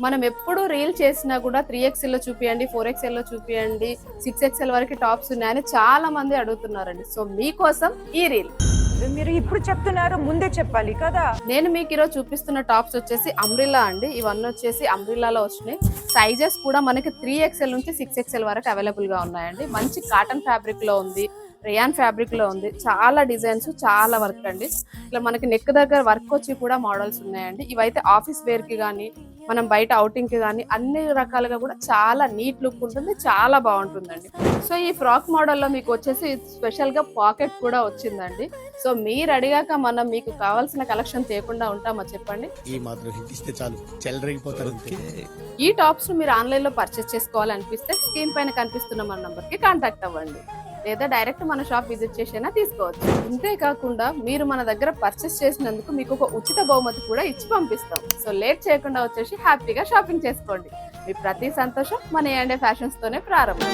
మనం ఎప్పుడు రీల్ చేసినా కూడా 3XL లో చూపియండి, 4XL లో చూపియండి, 6XL వరకు టాప్స్ ఉన్నాయని చాలా మంది అడుగుతున్నారండి. సో మీకోసం ఈ రీల్. మీరు ఇప్పుడు చెప్తున్నారు, ముందే చెప్పాలి కదా. నేను మీకు ఈరోజు చూపిస్తున్న టాప్స్ వచ్చేసి అంబ్రిల్లా అండి. ఇవన్నీ వచ్చేసి అంబ్రిల్లాలో వచ్చినాయి. సైజెస్ కూడా మనకి 3XL నుంచి 6XL వరకు అవైలబుల్ గా ఉన్నాయండి. మంచి కాటన్ ఫ్యాబ్రిక్ లో ఉంది, రేయాన్ ఫ్యాబ్రిక్ లో ఉంది. చాలా డిజైన్స్, చాలా వర్క్ అండి. ఇట్లా మనకి నెక్ దగ్గర వర్క్ వచ్చి కూడా మోడల్స్ ఉన్నాయండి. ఇవైతే ఆఫీస్ వేర్ కి కానీ, మనం బయట అవుటింగ్ కి కానీ అన్ని రకాలుగా కూడా చాలా నీట్ లుక్ ఉంటుంది, చాలా బాగుంటుందండి. సో ఈ ఫ్రాక్ మోడల్లో మీకు వచ్చేసి స్పెషల్ గా పాకెట్ కూడా వచ్చిందండి. సో మీరు అడిగాక మనం మీకు కావాల్సిన కలెక్షన్ తేకుండా ఉంటామా చెప్పండి. ఈ మాత్రం హిట్ ఇస్తే చాలు, చెలరేగిపోతారు. ఈ టాప్స్ మీరు ఆన్లైన్ లో పర్చేస్ చేసుకోవాలనిపిస్తే స్క్రీన్ పైన కనిపిస్తున్న మన నంబర్ కి కాంటాక్ట్ అవ్వండి, లేదా డైరెక్ట్ మన షాప్ విజిట్ చేసైనా తీసుకోవచ్చు. ఇంతేకాకుండా మీరు మన దగ్గర పర్చేస్ చేసినందుకు మీకు ఒక ఉచిత బహుమతి కూడా ఇచ్చి పంపిస్తాం. సో లేట్ చేయకుండా వచ్చేసి హ్యాపీగా షాపింగ్ చేసుకోండి. మీ ప్రతి సంతోషం మన A&A ఫ్యాషన్స్ తోనే ప్రారంభం.